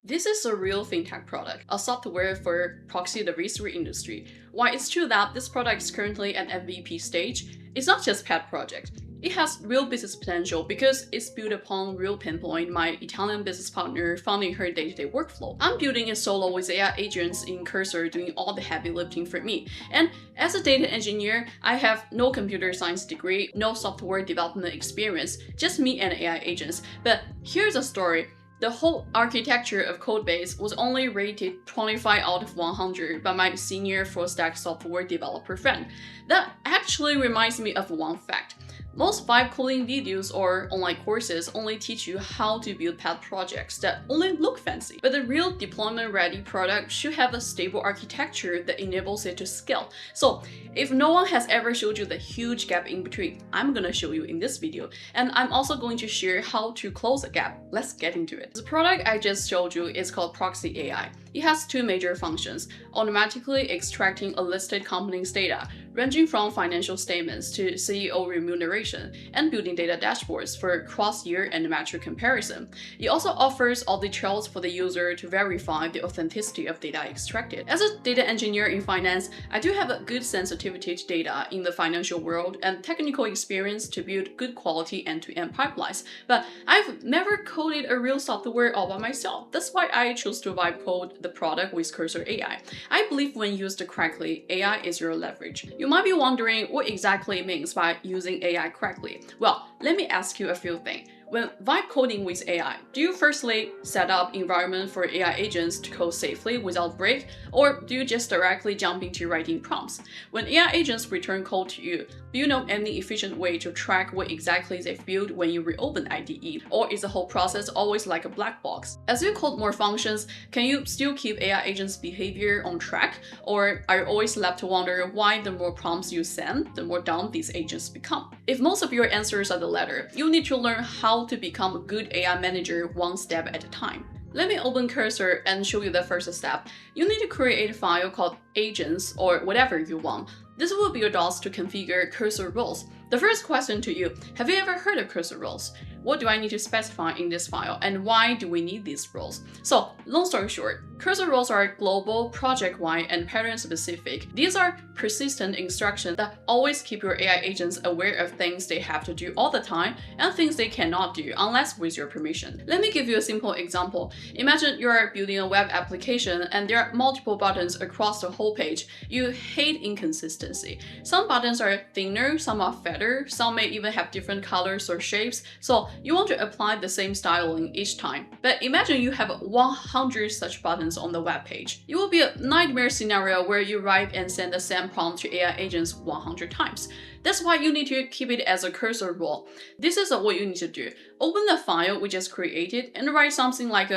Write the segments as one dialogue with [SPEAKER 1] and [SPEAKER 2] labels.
[SPEAKER 1] This is a real fintech product, a software for Proxy the research industry. While it's true that this product is currently at MVP stage, it's not just a pet project. It has real business potential because it's built upon real pain point my Italian business partner found in her day-to-day workflow. I'm building it solo with AI agents in Cursor doing all the heavy lifting for me. And as a data engineer, I have no computer science degree, no software development experience, just me and AI agents. But here's the story. The whole architecture of codebase was only rated 25 out of 100 by my senior full-stack software developer friend. That actually reminds me of one fact. Most vibe coding videos or online courses only teach you how to build pet projects that only look fancy. But the real deployment-ready product should have a stable architecture that enables it to scale. So if no one has ever showed you the huge gap in between, I'm gonna show you in this video. And I'm also going to share how to close the gap. Let's get into it. The product I just showed you is called Proxy AI. It has two major functions: automatically extracting a listed company's data, ranging from financial statements to CEO remuneration, and building data dashboards for cross-year and metric comparison. It also offers all the trails for the user to verify the authenticity of data extracted. As a data engineer in finance, I do have a good sensitivity to data in the financial world and technical experience to build good quality end-to-end pipelines, but I've never coded a real software all by myself. That's why I chose to vibe code the product with Cursor AI. I believe when used correctly, AI is your leverage. You might be wondering what exactly it means by using AI correctly. Well, let me ask you a few things. When vibe coding with AI, do you firstly set up environment for AI agents to code safely without break, or do you just directly jump into writing prompts? When AI agents return code to you, do you know any efficient way to track what exactly they've built when you reopen IDE, or is the whole process always like a black box? As you code more functions, can you still keep AI agents' behavior on track, or are you always left to wonder why the more prompts you send, the more dumb these agents become? If most of your answers are the latter, you need to learn how to become a good AI manager one step at a time. Let me open Cursor and show you the first step. You need to create a file called agents or whatever you want. This will be your DOS to configure Cursorrules. The first question to you: have you ever heard of Cursorrules? What do I need to specify in this file, and why do we need these rules? So, long story short, Cursorrules are global, project-wide, and pattern-specific. These are persistent instructions that always keep your AI agents aware of things they have to do all the time and things they cannot do unless with your permission. Let me give you a simple example. Imagine you are building a web application and there are multiple buttons across the whole page. You hate inconsistency. Some buttons are thinner, some are fatter, some may even have different colors or shapes. So you want to apply the same styling each time. But imagine you have 100 such buttons on the web page. It will be a nightmare scenario where you write and send the same prompt to AI agents 100 times. That's why you need to keep it as a cursor rule. This is what you need to do. Open the file we just created and write something like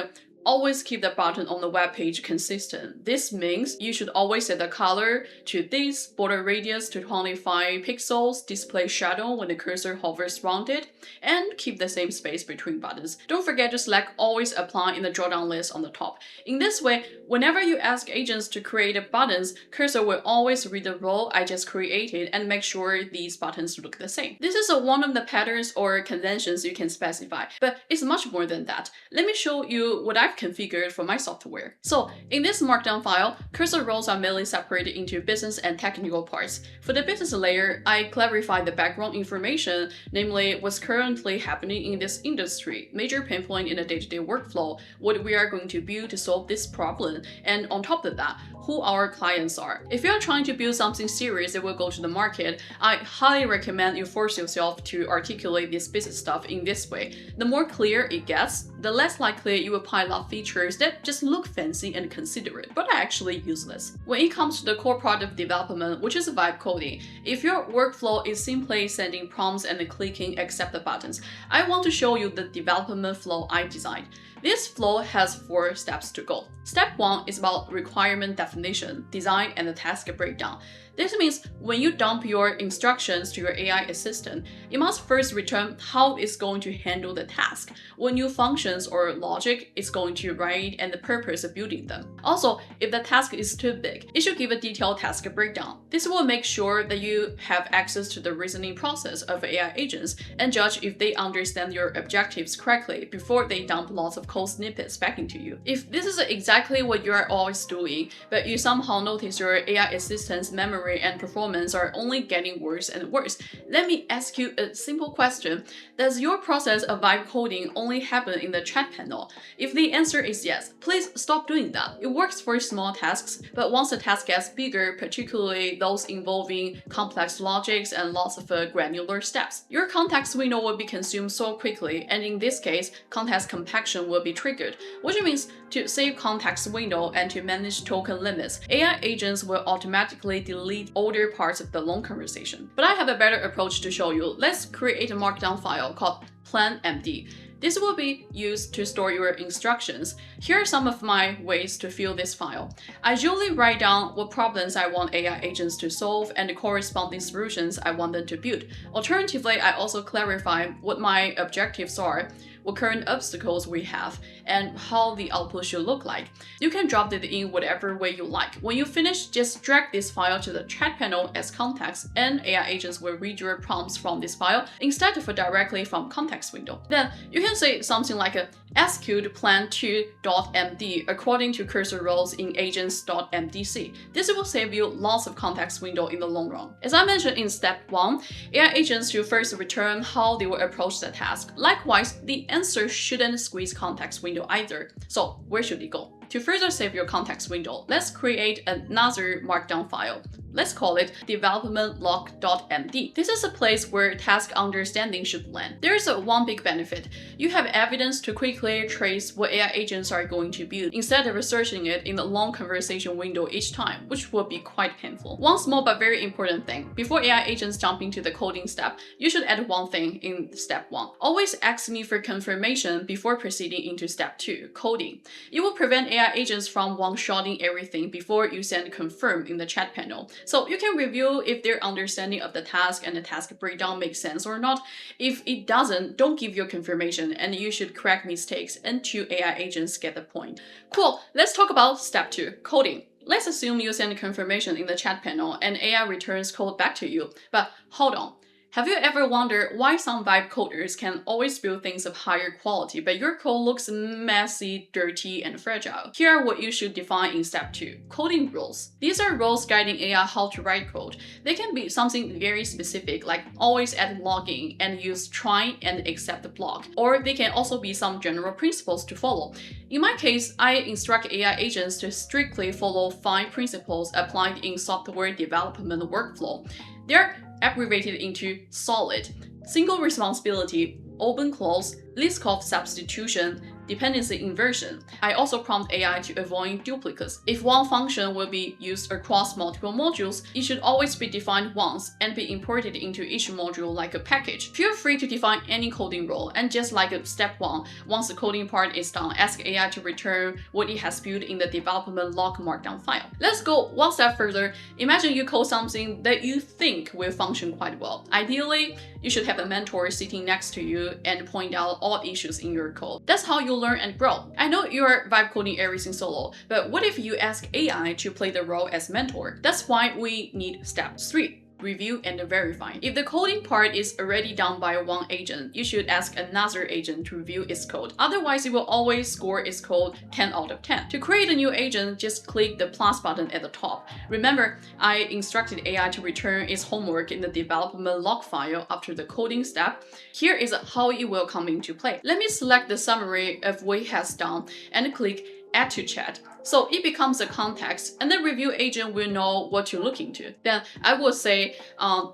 [SPEAKER 1] always keep the button on the web page consistent. This means you should always set the color to this, border radius to 25 pixels, display shadow when the cursor hovers around it, and keep the same space between buttons. Don't forget to select always apply in the dropdown list on the top. In this way, whenever you ask agents to create buttons, Cursor will always read the role I just created and make sure these buttons look the same. This is one of the patterns or conventions you can specify, but it's much more than that. Let me show you what I've configured for my software. So in this markdown file, cursor roles are mainly separated into business and technical parts. For the business layer, I clarify the background information, namely what's currently happening in this industry, major pain point in the day-to-day workflow, what we are going to build to solve this problem, and on top of that, who our clients are. If you're trying to build something serious that will go to the market, I highly recommend you force yourself to articulate this business stuff in this way. The more clear it gets, the less likely you will pile up features that just look fancy and considerate, but are actually useless. When it comes to the core product development, which is vibe coding, if your workflow is simply sending prompts and clicking accept the buttons, I want to show you the development flow I designed. This flow has 4 steps to go. Step 1 is about requirement definition, design, and the task breakdown. This means when you dump your instructions to your AI assistant, it must first return how it's going to handle the task, what new functions or logic it's going to write, and the purpose of building them. Also, if the task is too big, it should give a detailed task breakdown. This will make sure that you have access to the reasoning process of AI agents and judge if they understand your objectives correctly before they dump lots of code snippets back into you. If this is exactly what you are always doing, but you somehow notice your AI assistant's memory and performance are only getting worse and worse, let me ask you a simple question. Does your process of vibe coding only happen in the chat panel? If the answer is yes, please stop doing that. It works for small tasks, but once the task gets bigger, particularly those involving complex logics and lots of granular steps, your context window will be consumed so quickly, and in this case, context compaction will be triggered, which means to save context window and to manage token limits, AI agents will automatically delete older parts of the long conversation. But I have a better approach to show you. Let's create a markdown file called plan.md. This will be used to store your instructions. Here are some of my ways to fill this file. I usually write down what problems I want AI agents to solve and the corresponding solutions I want them to build. Alternatively, I also clarify what my objectives are, what current obstacles we have, and how the output should look like. You can drop it in whatever way you like. When you finish, just drag this file to the chat panel as context, and AI agents will read your prompts from this file instead of directly from context window. Then you can say something like execute plan.md according to Cursorrules in agents.mdc. This will save you lots of context window in the long run. As I mentioned in step 1, AI agents should first return how they will approach the task. Likewise, the answer shouldn't squeeze context window either. So where should it go? To further save your context window, let's create another markdown file. Let's call it development log.md. This is a place where task understanding should land. There is one big benefit. You have evidence to quickly trace what AI agents are going to build instead of researching it in the long conversation window each time, which will be quite painful. One small but very important thing. Before AI agents jump into the coding step, you should add one thing in step 1. Always ask me for confirmation before proceeding into step 2, coding. It will prevent AI agents from one-shotting everything before you send confirm in the chat panel. So you can review if their understanding of the task and the task breakdown makes sense or not. If it doesn't, don't give your confirmation, and you should correct mistakes until AI agents get the point. Cool, let's talk about step 2, coding. Let's assume you send confirmation in the chat panel and AI returns code back to you. But hold on. Have you ever wondered why some vibe coders can always build things of higher quality, but your code looks messy, dirty, and fragile? Here are what you should define in step 2, coding rules. These are rules guiding AI how to write code. They can be something very specific, like always add logging and use try and except the block. Or they can also be some general principles to follow. In my case, I instruct AI agents to strictly follow 5 principles applied in software development workflow. They're abbreviated into SOLID: single responsibility, open close, least cost substitution, dependency inversion. I also prompt AI to avoid duplicates. If one function will be used across multiple modules, it should always be defined once and be imported into each module like a package. Feel free to define any coding rule, and just like step 1, once the coding part is done, ask AI to return what it has built in the development log markdown file. Let's go one step further. Imagine you code something that you think will function quite well. Ideally, you should have a mentor sitting next to you and point out all issues in your code. That's how you learn and grow. I know you're vibe coding everything solo, but what if you ask AI to play the role as mentor? That's why we need step 3. Review and verify. If the coding part is already done by one agent, you should ask another agent to review its code. Otherwise, it will always score its code 10 out of 10. To create a new agent, just click the plus button at the top. Remember, I instructed AI to return its homework in the development log file after the coding step. Here is how it will come into play. Let me select the summary of what it has done and click Add to Chat. So it becomes a context, and the review agent will know what to look into. Then I would say,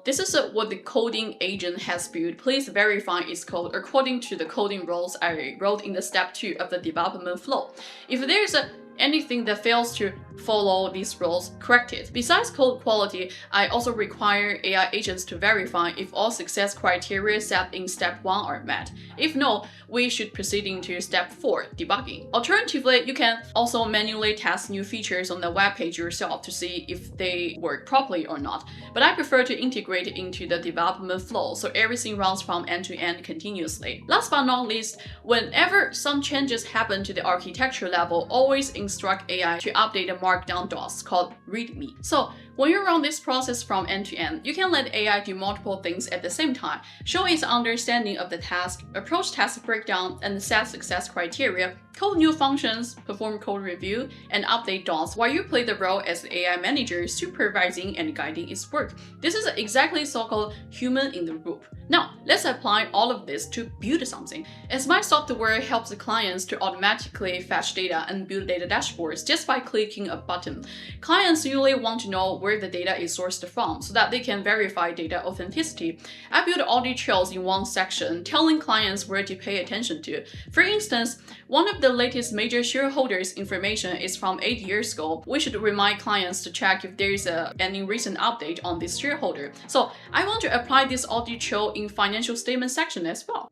[SPEAKER 1] this is what the coding agent has built. Please verify its code according to the coding rules I wrote in the step 2 of the development flow. If there's anything that fails to follow these rules corrected. Besides code quality, I also require AI agents to verify if all success criteria set in step 1 are met. If no, we should proceed into step 4, debugging. Alternatively, you can also manually test new features on the web page yourself to see if they work properly or not. But I prefer to integrate it into the development flow so everything runs from end to end continuously. Last but not least, whenever some changes happen to the architecture level, always instruct AI to update the markdown docs called README. So when you run this process from end to end, you can let AI do multiple things at the same time, show its understanding of the task, approach task breakdown, and set success criteria, code new functions, perform code review, and update docs while you play the role as the AI manager supervising and guiding its work. This is exactly so-called human in the loop. Now, let's apply all of this to build something. As my software helps the clients to automatically fetch data and build data dashboards just by clicking a button, clients usually want to know where the data is sourced from so that they can verify data authenticity. I built audit trails in one section, telling clients where to pay attention to. For instance, one of the latest major shareholders' information is from 8 years ago. We should remind clients to check if there is any recent update on this shareholder. So I want to apply this audit trail in financial statement section as well.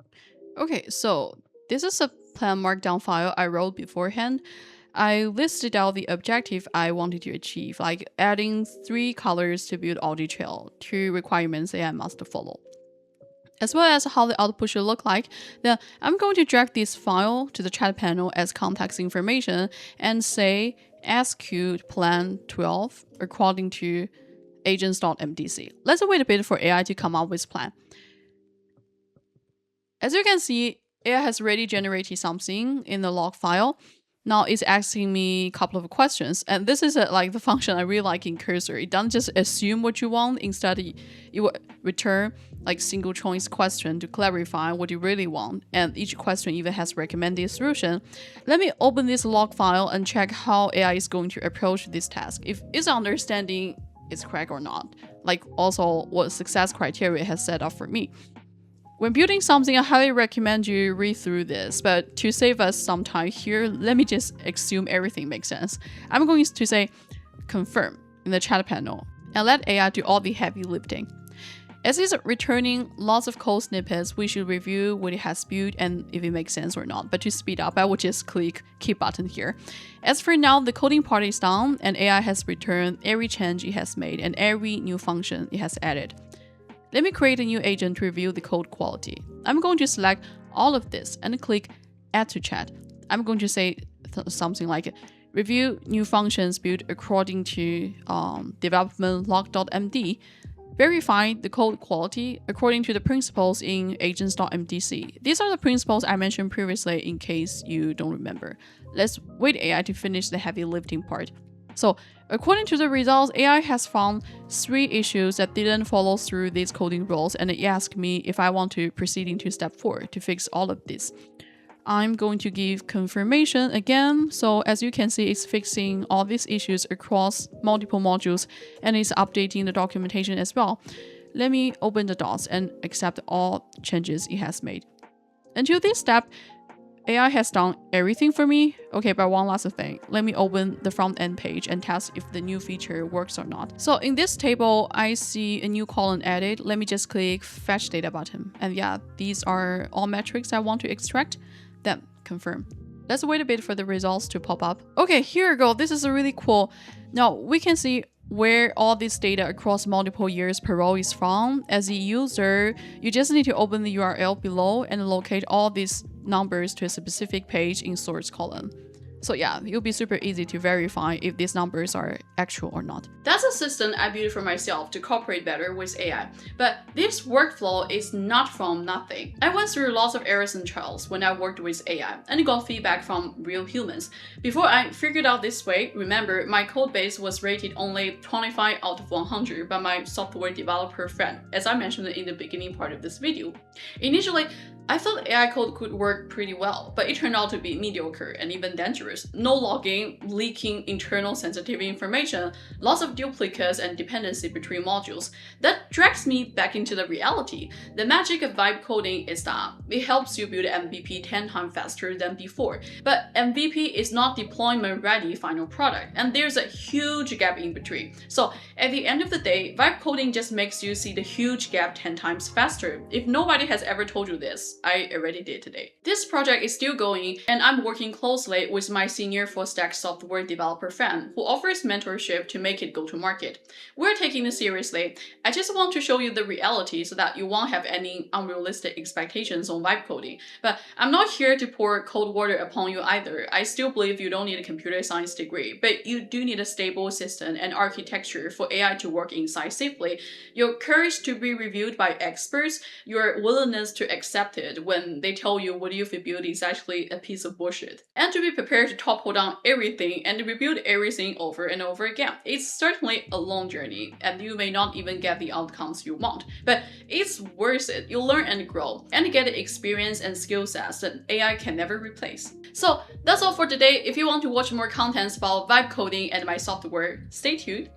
[SPEAKER 1] Okay, so this is a plan markdown file I wrote beforehand. I listed out the objective I wanted to achieve, like adding 3 colors to build audit trail, 2 requirements AI must follow, as well as how the output should look like. Then I'm going to drag this file to the chat panel as context information and say execute plan 12 according to agents.mdc. Let's wait a bit for AI to come up with plan. As you can see, AI has already generated something in the log file. Now it's asking me a couple of questions, and this is like the function I really like in Cursor. It doesn't just assume what you want. Instead, it will return like single choice question to clarify what you really want, and each question even has recommended solution. Let me open this log file and check how AI is going to approach this task, if its understanding is correct or not, like also what success criteria it has set up for me. When building something, I highly recommend you read through this, but to save us some time here, let me just assume everything makes sense. I'm going to say confirm in the chat panel and let AI do all the heavy lifting. As it's returning lots of code snippets, we should review what it has built and if it makes sense or not. But to speed up, I will just click keep button here. As for now, the coding part is done and AI has returned every change it has made and every new function it has added. Let me create a new agent to review the code quality. I'm going to select all of this and click add to chat. I'm going to say something like review new functions built according to development log.md. Verify the code quality according to the principles in agents.mdc. These are the principles I mentioned previously in case you don't remember. Let's wait AI to finish the heavy lifting part. So, according to the results, AI has found 3 issues that didn't follow through these coding rules, and it asked me if I want to proceed into step 4 to fix all of this. I'm going to give confirmation again. So as you can see, it's fixing all these issues across multiple modules and it's updating the documentation as well. Let me open the docs and accept all changes it has made. Until this step, AI has done everything for me. Okay, but one last thing. Let me open the front-end page and test if the new feature works or not. So in this table, I see a new column added. Let me just click Fetch Data button. And yeah, these are all metrics I want to extract. Then confirm. Let's wait a bit for the results to pop up. Okay, here we go. This is really cool. Now we can see where all this data across multiple years per row is from. As a user, you just need to open the URL below and locate all these numbers to a specific page in source column. So yeah, it'll be super easy to verify if these numbers are actual or not. That's a system I built for myself to cooperate better with AI. But this workflow is not from nothing. I went through lots of errors and trials when I worked with AI and got feedback from real humans. Before I figured out this way, remember my code base was rated only 25 out of 100 by my software developer friend, as I mentioned in the beginning part of this video. Initially, I thought AI code could work pretty well, but it turned out to be mediocre and even dangerous. No logging, leaking internal sensitive information, lots of duplicates and dependency between modules. That drags me back into the reality. The magic of vibe coding is that it helps you build MVP 10 times faster than before, but MVP is not deployment ready final product, and there's a huge gap in between. So at the end of the day, vibe coding just makes you see the huge gap 10 times faster. If nobody has ever told you this, I already did today. This project is still going, and I'm working closely with my senior full-stack software developer friend who offers mentorship to make it go to market. We're taking this seriously. I just want to show you the reality so that you won't have any unrealistic expectations on vibe coding. But I'm not here to pour cold water upon you either. I still believe you don't need a computer science degree, but you do need a stable system and architecture for AI to work inside safely, your courage to be reviewed by experts, your willingness to accept it when they tell you what you've built is actually a piece of bullshit, and to be prepared to topple down everything and rebuild everything over and over again. It's certainly a long journey, and you may not even get the outcomes you want, but it's worth it. You'll learn and grow, and get experience and skill sets that AI can never replace. So that's all for today. If you want to watch more contents about vibe coding and my software, stay tuned.